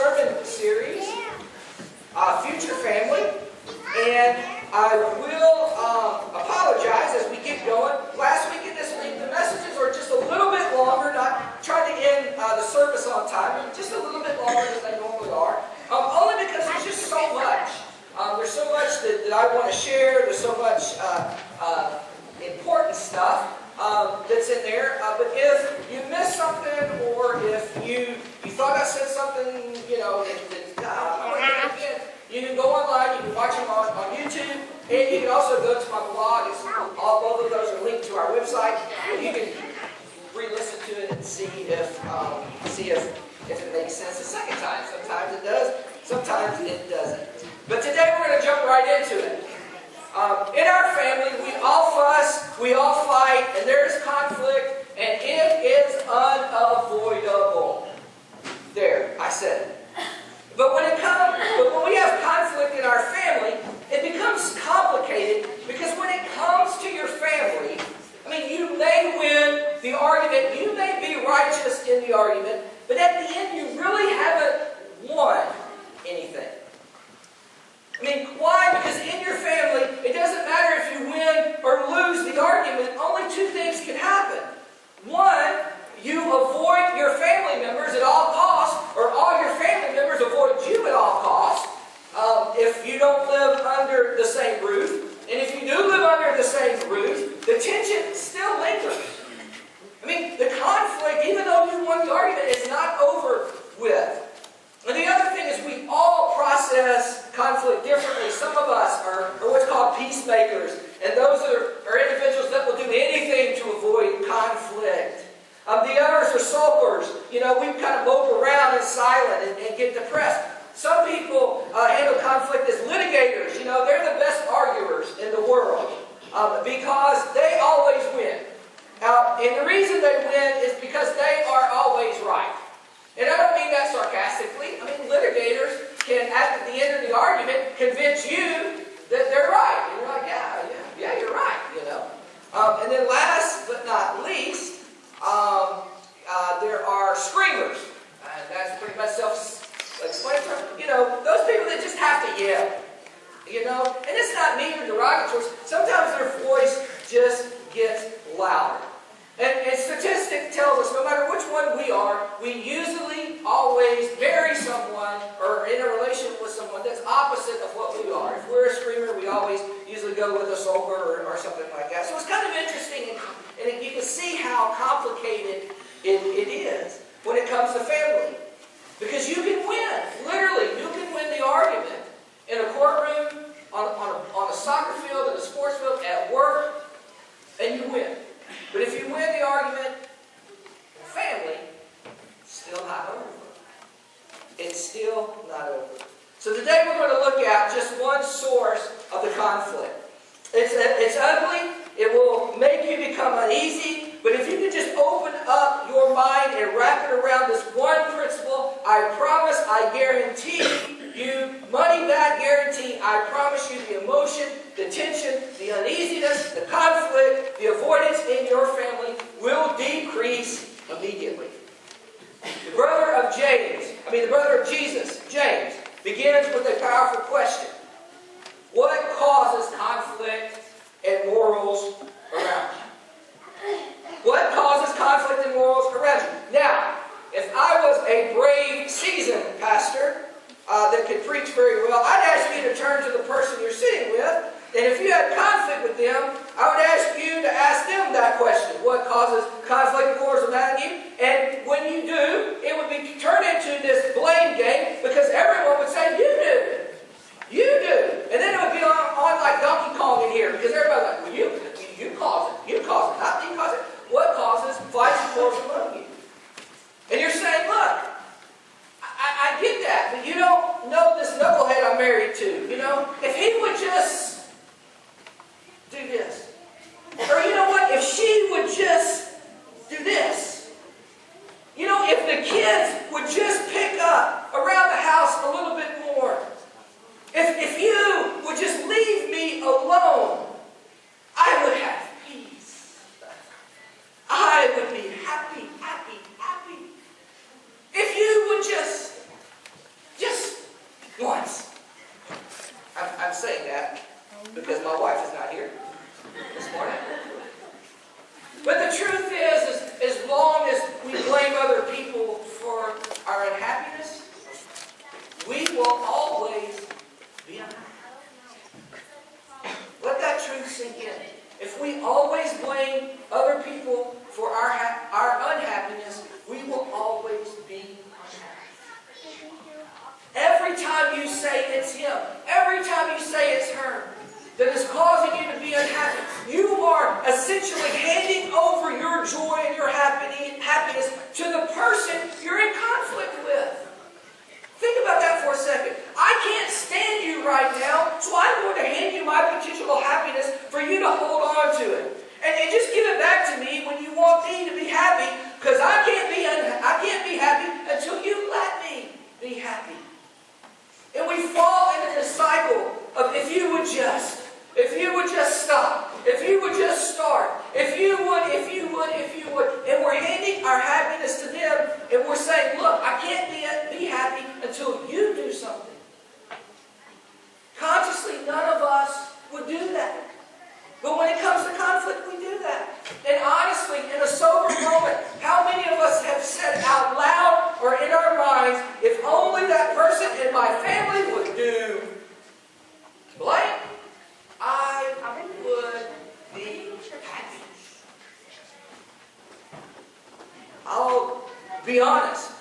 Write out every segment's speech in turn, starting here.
sermon series, Future Family, and I will apologize as we get going. Last week and this week, the messages are just a little bit longer, not trying to end the service on time, just a little bit longer than they normally are, only because there's just so much. There's so much that I want to share. There's so much important stuff that's in there. But if you missed something, or if you thought I said something, you can go online, you can watch them on YouTube, and you can also go to my blog. Both of those are linked to our website. You can re-listen to it and see if it makes sense the second time. Sometimes it does, sometimes it doesn't. But today we're going to jump right into it. In our family, we all fuss, we all fight, and there's conflict, and it is unavoidable. There, I said it. But when we have conflict in our family, it becomes complicated, because when it comes to your family, you may win the argument, you may be righteous in the argument, but at the end you really haven't won anything. Why? Because in your family, it doesn't matter if you win or lose the argument. Only two things can happen. One, you avoid your family members at all costs, or all your family members avoid you at all costs, if you don't live under the same roof. And if you do live under the same roof, the tension still lingers. The conflict, even though you won the argument, is not over with. And the other thing is, we all process conflict differently. Some of us are what's called peacemakers, and those are individuals that will do anything to avoid conflict. The others are sulkers. We kind of mope around in silence and get depressed. Some people handle conflict as litigators. They're the best arguers in the world because they always win. And the reason they win is because they are always right. And I don't mean that sarcastically. Litigators can, at the end of the argument, convince you that they're right. And you're like, yeah, you're right, And then last but not least, there are screamers. That's pretty much self-explanatory. Those people that just have to yell. And it's not mean or derogatory. Sometimes their voice just gets louder. And statistics tells us no matter which one we are, we usually always marry someone or in a relationship with someone that's opposite of what we are. If we're a screamer, we always usually go with a sulker or something like that. So it's kind of interesting, and you can see how complicated it is when it comes to family. Because you can win. Literally, you can win the argument in a courtroom, on a soccer field, in a sports field, at work, and you win. But if you win the argument in family, it's still not over. It's still not over. So today we're going to look at just one source of the conflict. It's ugly. It will make you become uneasy. But if you can just open up your mind and wrap it around this one principle, I promise, I guarantee you, money back guarantee, I promise you the emotion, the tension, the uneasiness, the conflict, the avoidance in your family will decrease immediately. The brother of Jesus, James, begins with a powerful question. What causes conflict and morals around you? What causes conflict and morals around you? Now, if I was a brave, seasoned pastor that could preach very well, I'd ask you to turn to the person you're sitting with, and if you had conflict with them, I would ask you to ask them that question. What causes conflict and morals around you? And when you do, it would be turned into this blame game, because everyone would say, you do. You do. And then it would be on like Donkey Kong in here, because everybody's like, well, you cause it. You cause it. Not me cause it. What causes fights and quarrels among you? And you're saying, look, I get that, but you don't know this knucklehead I'm married to. If he would just do this. Or you know what? If she would just do this. If the kids would just pick up around the house a little bit more. If you would just leave me alone, I would have peace. I would be happy. If you would just will always be unhappy. Let that truth sink in. If we always blame other people for our unhappiness, we will always be unhappy. Every time you say it's him, every time you say it's her, that is causing you to be unhappy, you are essentially handing over your joy and your happiness to the person you're in conflict with. Think about that for a second. I can't stand you right now, so I'm going to hand you my potential happiness for you to hold on to it. And just give it back to me when you want me to be happy, because I can't be happy until you let me be happy. And we fall into this cycle of if you would just stop, if you would just start, if you would, and we're handing our happiness to them, and we're saying, look, I can't be happy until you do something. Consciously, none of us would do that. But when it comes to conflict, we do that. And honestly, in a sober moment, how many of us have said out loud or in our minds, if only that person in my family would do blank, I would be happy. I'll be honest.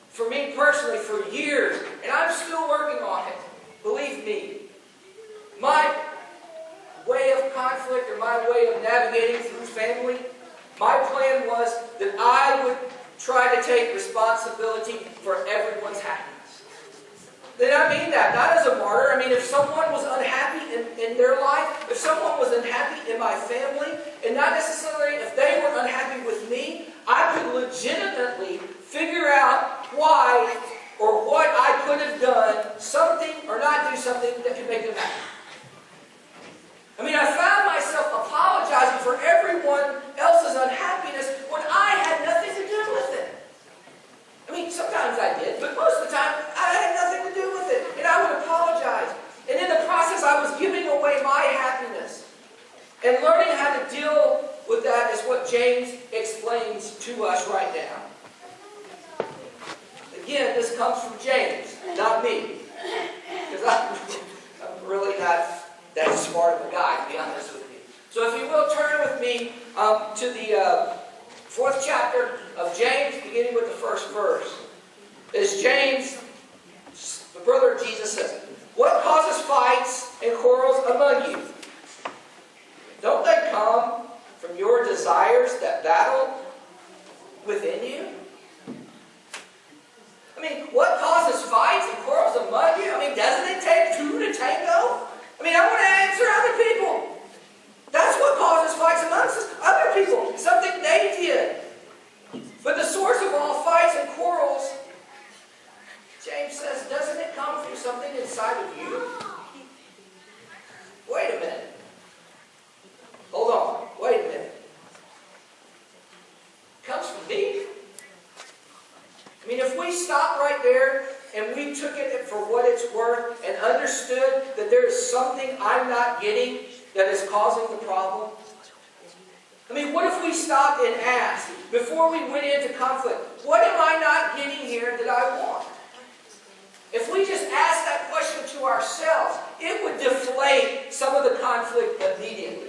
For me personally, for years, and I'm still working on it, believe me, my way of conflict or my way of navigating through family, my plan was that I would try to take responsibility for everyone's happiness. And I mean that, not as a martyr. I mean, if someone was unhappy in their life, if someone was unhappy in my family, and not necessarily if they were unhappy with me, I could legitimately figure out why or what I could have done, something or not do something that could make them happy. I mean, I found myself apologizing for everyone else's unhappiness when I had nothing to do with it. I mean, sometimes I did, but most of the time, I had nothing to do with it. And I would apologize. And in the process, I was giving away my happiness. And learning how to deal with that is what James explains to us right now. Again, this comes from James, not me. Because I'm really not that smart of a guy, to be honest with you. So if you will, turn with me to the 4th chapter of James, beginning with the 1st verse. As James, the brother of Jesus, says, "What causes fights and quarrels among you? Don't they come from your desires that battle within you?" I mean, what causes fights and quarrels among you? I mean, doesn't it take two to tango? I mean, I want to answer other people. That's what causes fights amongst us. Other people, something they did. But the source of all fights and quarrels, James says, doesn't it come from something inside of you? Wait a minute. Hold on. Wait a minute. It comes from me? I mean, if we stop right there and we took it for what it's worth and understood that there is something I'm not getting that is causing the problem. I mean, what if we stopped and asked, before we went into conflict, what am I not getting here that I want? If we just asked that question to ourselves, it would deflate some of the conflict immediately.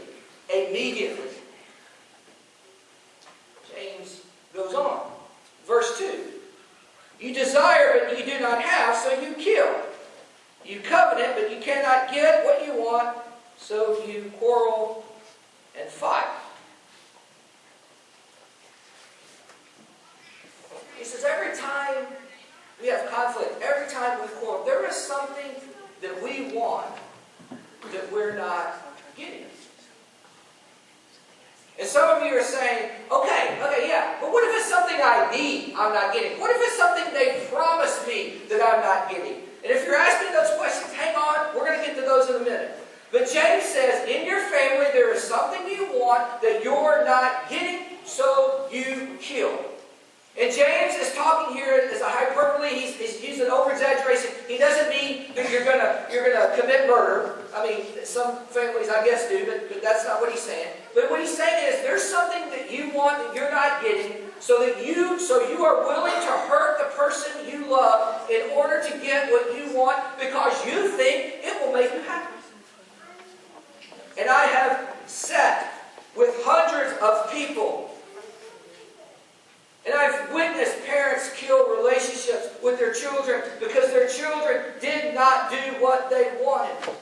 James goes on. Verse 2. "You desire, but you do not have, so you kill. You covenant, but you cannot get what you want, so you quarrel and fight." He says every time we have conflict, every time we quarrel, there is something that we want that we're not getting. And some of you are saying, okay, yeah, but what if it's something I need I'm not getting? What if it's something they promised me that I'm not getting? And if you're asking those questions, hang on, we're going to get to those in a minute. But James says, in your family there is something you want that you're not getting, so you kill. And James is talking here as a hyperbole. He's using over-exaggeration. He doesn't mean that you're gonna commit murder. I mean, some families, I guess, do, but that's not what he's saying. But what he's saying is there's something that you want that you're not getting, so you are willing to hurt the person you love in order to get get what you want because you think it will make you happy. And I have sat with hundreds of people, and I've witnessed parents kill relationships with their children because their children did not do what they wanted.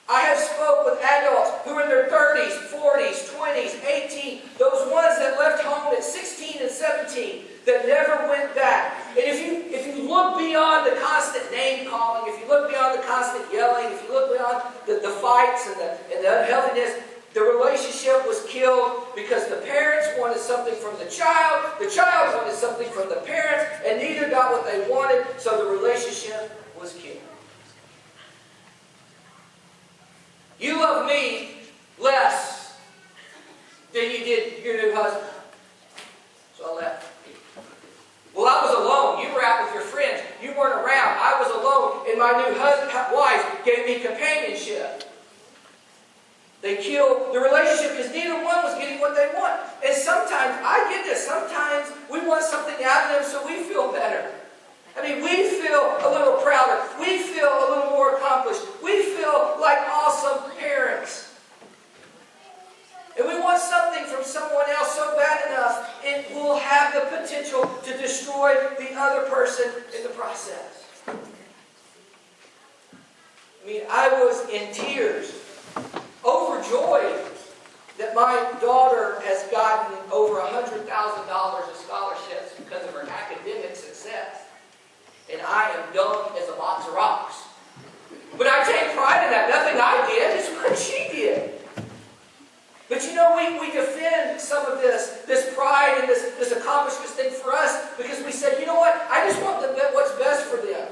I have spoke with adults who are in their 30s, 40s, 20s, 18, those ones that left home at 16 and 17 that never went back. And if you look beyond the constant name calling, if you look beyond the constant yelling, if you look beyond the fights and the unhealthiness, the relationship was killed because the parents wanted something from the child wanted something from the parents, and neither got what they wanted, so the relationship was killed. You love me less than you did your new husband. So I left. Well, I was alone. You were out with your friends. You weren't around. I was alone, and my new wife gave me companionship. They killed the relationship because neither one was getting what they want. And sometimes, I get this, sometimes we want something out of them so we feel better. I mean, we feel a little prouder. We feel a little more accomplished. We feel like awesome parents. And we want something from someone else so bad enough, it will have the potential to destroy the other person in the process. I mean, I was in tears, overjoyed that my daughter has gotten over $100,000 of scholarships because of her academic success. And I am dumb as a box of rocks. But I take pride in that. Nothing I did, it's what she did. But you know, we defend some of this pride and this accomplishment thing for us because we say, you know what, I just want what's best for them.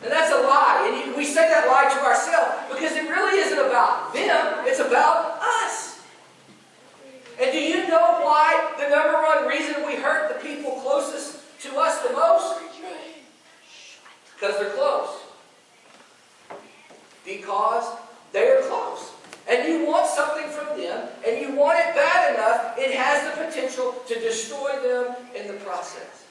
And that's a lie. And we say that lie to ourselves because it really isn't about them, it's about us. And do you know why the number one reason we hurt the people closest to us the most? Because they're close. Because they are close. And you want something from them, and you want it bad enough, it has the potential to destroy them in the process.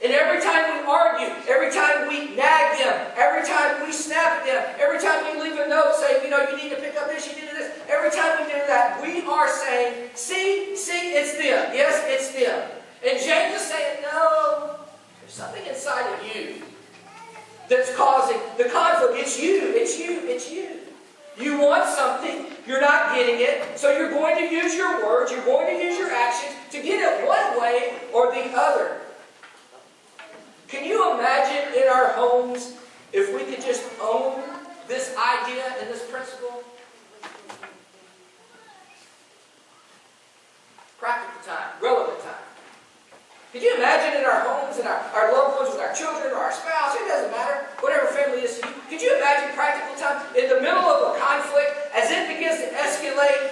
And every time we argue, every time we nag them, every time we snap at them, every time we leave a note saying, you know, you need to pick up this, you need to do this, every time we do that, we are saying, see, it's them. Yes, it's them. And James is saying, no, there's something inside of you that's causing the conflict. It's you. You want something, you're not getting it, so you're going to use your words, you're going to use your actions to get it one way or the other. Can you imagine in our homes if we could just own this idea and this principle? Practical time, relevant time. Could you imagine in our homes, in our loved ones, with our children or our spouse, it doesn't matter, whatever family is to you, could you imagine practical time in the middle of a conflict as it begins to escalate?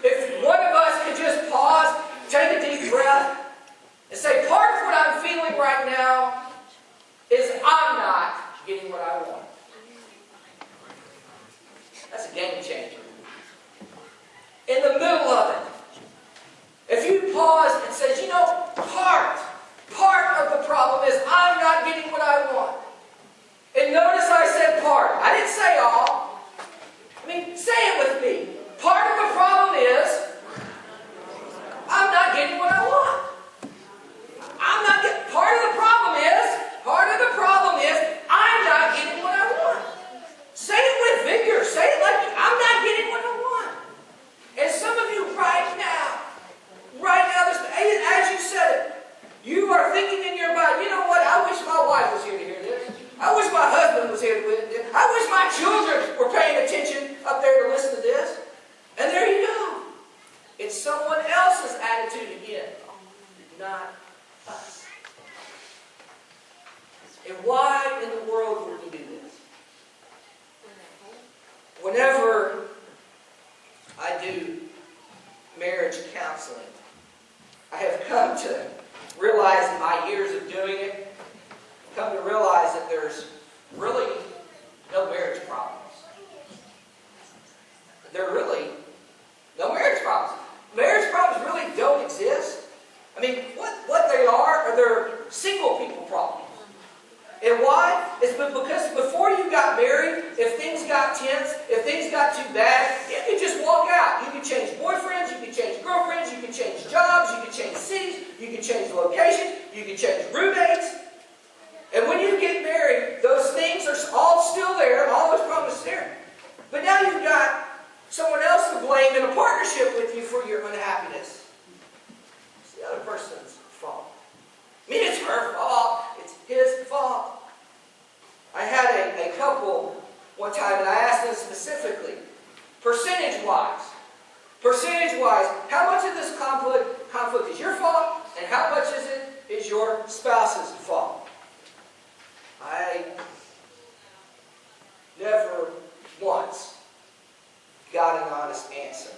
If one of us could just pause, take a deep breath, and say, part of what I'm feeling right now is I'm not getting what I want. That's a game changer. In the middle of it, if you pause and say, you know, part of the problem is I'm not getting what I want. And notice I said part. I didn't say all. I mean, say it with me. Part of the problem is I'm not getting what I want. Part of the problem is I'm not getting what I want. Say it with vigor. Say it like I'm not getting what I want. And some of you right now, as you said it, you are thinking in your mind, you know what, I wish my wife was here to hear this. I wish my husband was here to hear this. I wish my children were paying attention up there to listen to this. And there you go. It's someone else's attitude again, not us. And why in the world would we do this? Whenever I do marriage counseling, I have come to realize in my years of doing it, come to realize that there's really no marriage problems. There are really no marriage problems. Marriage problems really don't exist. I mean, what they are they're single people problems. And why is because before you got married, if things got tense, if things got too bad, you could just walk out. You could change boyfriends, you could change girlfriends, you could change jobs, you could change cities, you could change locations, you could change roommates. And when you get married, those things are all still there, all those promises there. But now you've got someone else to blame in a partnership with you for your unhappiness. It's the other person's fault. I mean, it's her fault. It's his fault. I had a couple one time, and I asked them specifically, percentage-wise, how much of this conflict is your fault, and how much is your spouse's fault? I never once got an honest answer.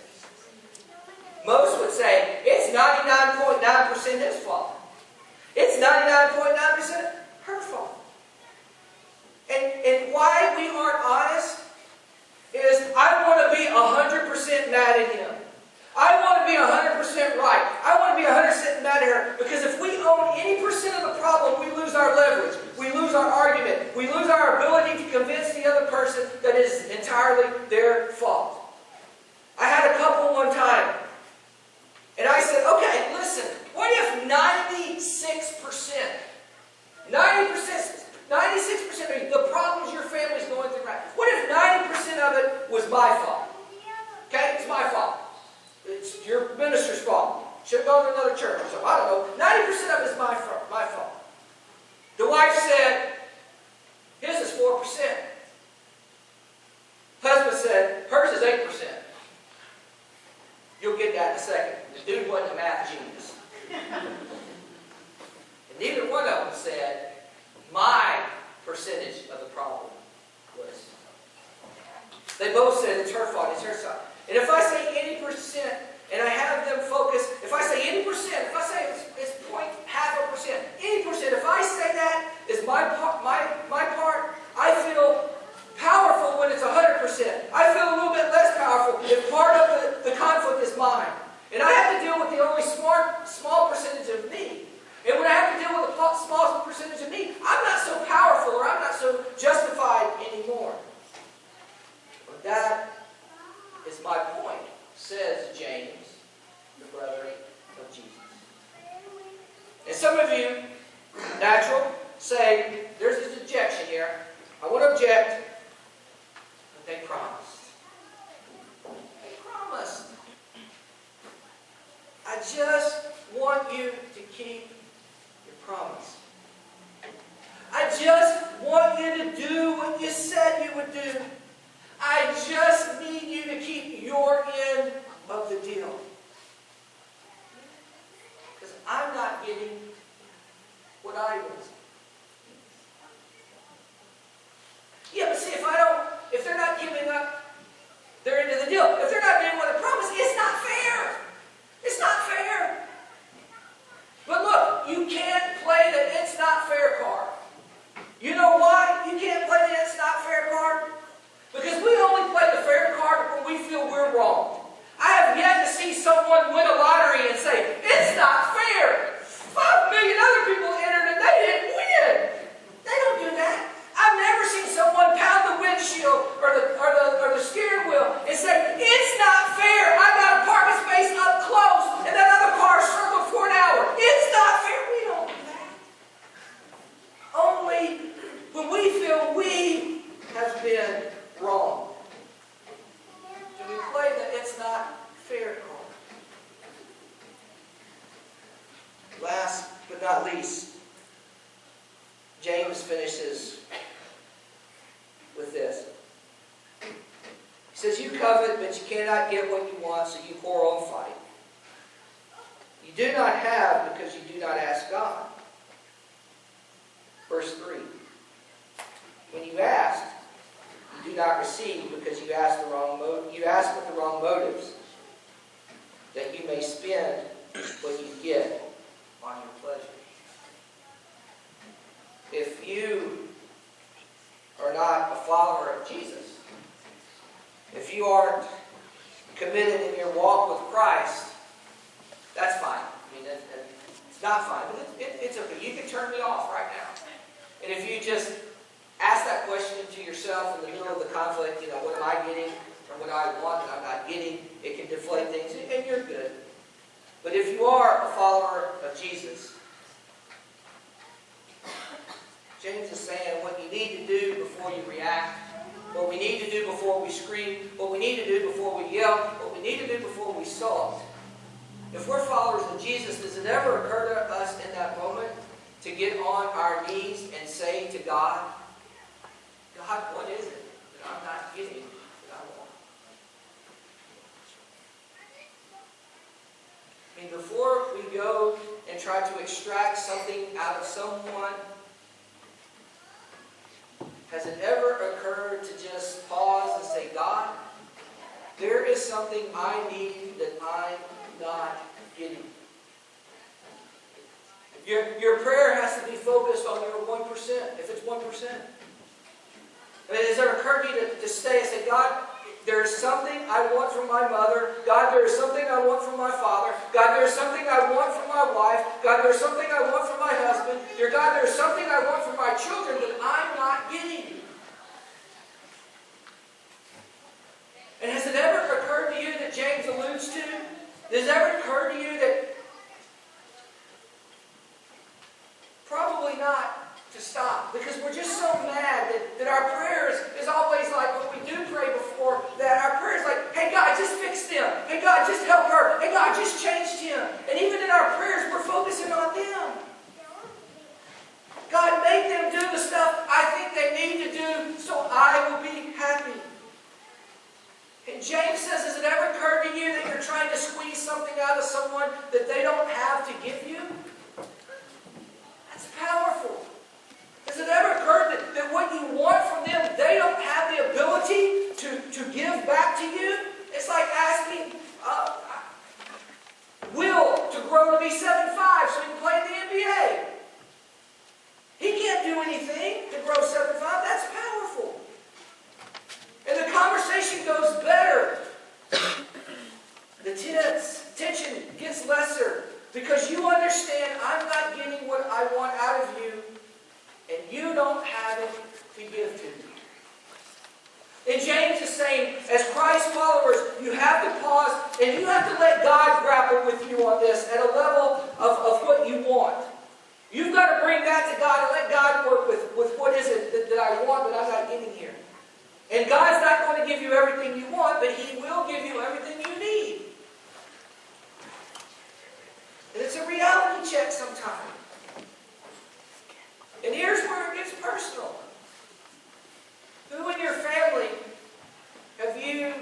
Most would say, it's 99.9% his fault. It's 99.9% her fault. And why we aren't honest is I want to be 100% mad at him. I want to be 100% right. I want to be 100% mad at her. Because if we own any percent of the problem, we lose our leverage. We lose our argument. We lose our ability to convince the other person that it is entirely their fault. I had a couple one time. And I said, okay, listen, what if 96% of the problems your family's going through right? What if 90% of it was my fault? Okay, it's my fault. It's your minister's fault. Should have gone to another church. So I don't know. 90% of it is my fault. The wife said, his is 4%. Husband said, hers is 8%. You'll get that in a second. The dude wasn't a math genius. And neither one of them said, my percentage of the problem was. They both said it's her fault, it's her fault. And if I say any percent, and I have them focus, if I say any percent, if I say it's 0.5%, any percent, if I say that is my part, I feel powerful when it's 100%. I feel a little bit less powerful if part of the conflict is mine. And I have to deal with the only small percentage of me. And when I have to deal with a small percentage of me, I'm not so powerful or I'm not so justified anymore. But that is my point, says James, the brother of Jesus. And some of you, natural, say, there's this objection here. I want to object. But they promised. They promised. I just want you to keep your promise. I just want you to do what you said you would do. I just need you to keep your end of the deal. Because I'm not getting what I was. Yeah, but see, if they're not giving up their end of the deal, if they're not doing what they promised, it's not fair. It's not fair. But look, you can't play the it's not fair card. You know why you can't play the it's not fair card? Because we only play the fair card when we feel we're wrong. I have yet to see someone win a lottery and say, it's not fair. 5 million other people entered and they didn't win. They don't do that. I've never seen someone pound the windshield or the steering wheel and say, it's not fair. I got a parking space up close and that other car circled for an hour. It's not fair. We don't do that. Only when we feel we have been wrong do we play the it's not fair card. Last but not least, James finishes with this. He says, you covet, but you cannot get what you want, so you quarrel and fight. You do not have because you do not ask God. Verse 3. When you asked, you do not receive because you ask with the wrong motives, that you may spend what you get on your pleasure. If you are not a follower of Jesus, if you aren't committed in your walk with Christ, that's fine. I mean, it's not fine, but it's okay. You can turn me off right now. And if you just questioning to yourself in the middle of the conflict, what am I getting or what I want that I'm not getting, it can deflate things, and you're good. But if you are a follower of Jesus, James is saying what you need to do before you react, what we need to do before we scream, what we need to do before we yell, what we need to do before we sulk. If we're followers of Jesus, does it ever occur to us in that moment to get on our knees and say to God, God, what is it that I'm not getting that I want? I mean, before we go and try to extract something out of someone, has it ever occurred to just pause and say, God, there is something I need that I'm not getting? Your prayer has to be focused on your 1%, if it's 1%. I mean, has it occurred to you to stay and say, God, there is something I want from my mother. God, there is something I want from my father. God, there is something I want from my wife. God, there is something I want from my husband. Dear God, there is something I want from my children that I'm not getting. And has it ever occurred to you that James alludes to? Has it ever occurred to you that probably not to stop, because we're just so mad that our prayers is always like what we do pray before, that our prayer is like, hey God, just fix them. Hey God, just help her. Hey God, just change him. And even in our prayers, we're focusing on them. God, make them do the stuff I think they need to do so I will be happy. And James says, has it ever occurred to you that you're trying to squeeze something out of someone that they don't have to give you? That's powerful. Has it ever occurred that what you want from them, they don't have the ability to give back to you? It's like asking Will to grow to be 7'5" so he can play in the NBA. He can't do anything to grow 7'5". That's powerful. And the conversation goes better. The tension gets lesser because you understand I'm not getting what I want out of you, and you don't have it to give to me. And James is saying, as Christ followers, you have to pause and you have to let God grapple with you on this at a level of what you want. You've got to bring that to God and let God work with what is it that I want that I'm not getting here. And God's not going to give you everything you want, but He will give you everything you need. And it's a reality check sometimes. And here's where it gets personal. Who in your family have you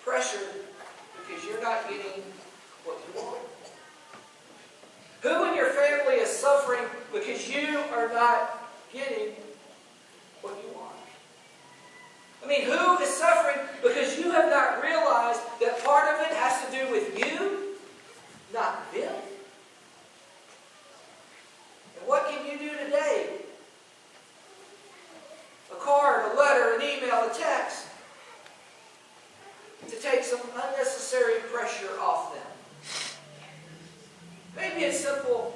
pressured because you're not getting what you want? Who in your family is suffering because you are not getting what you want? I mean, who is suffering because you have not realized that part of it has to do with you, not them? And what can you do today? A card, a letter, an email, a text, to take some unnecessary pressure off them. Maybe it's simple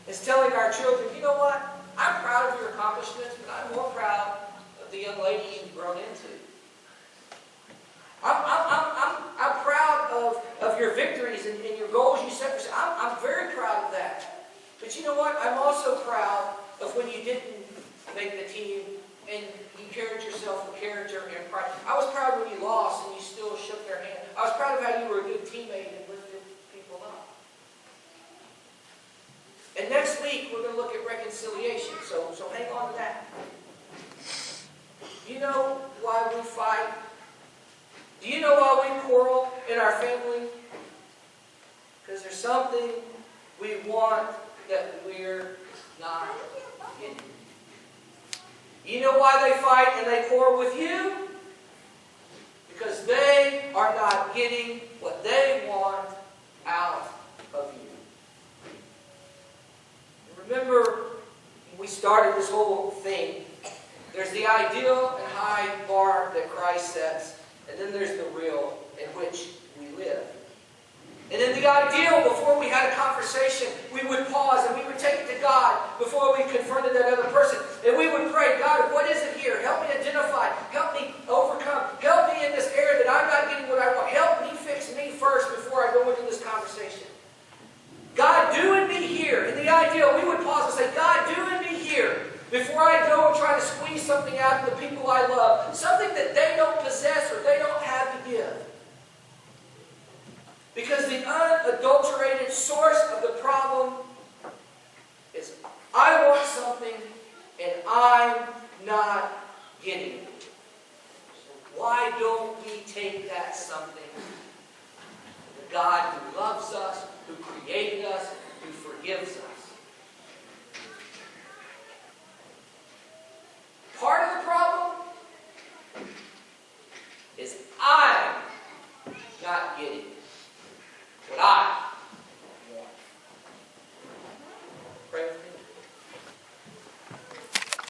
as telling our children, you know what? I'm proud of your accomplishments, but I'm more proud of the young lady you've grown into. I'm proud of your victories and your goals you set for yourself. I'm very proud of that. But you know what? I'm also proud of when you didn't make the team and you carried yourself with character and pride. I was proud when you lost and you still shook their hand. I was proud of how you were a good teammate and lifted people up. And next week, we're going to look at reconciliation. So hang on to that. Do you know why we fight? Do you know why we quarrel in our family? Because there's something we want that we're not getting. You know why they fight and they quarrel with you? Because they are not getting what they want out of you. Remember, when we started this whole thing, there's the ideal and high bar that Christ sets, and then there's the real in which we live. And in the ideal, before we had a conversation, we would pause and we would take it to God before we confronted that other person. something out of the people I love, something that they don't possess or they don't have to give. Because the unadulterated source of the problem is I want something and I'm not getting it. So why don't we take that something? The God who loves us, who created us, who forgives us. Part of the problem is I'm not getting what I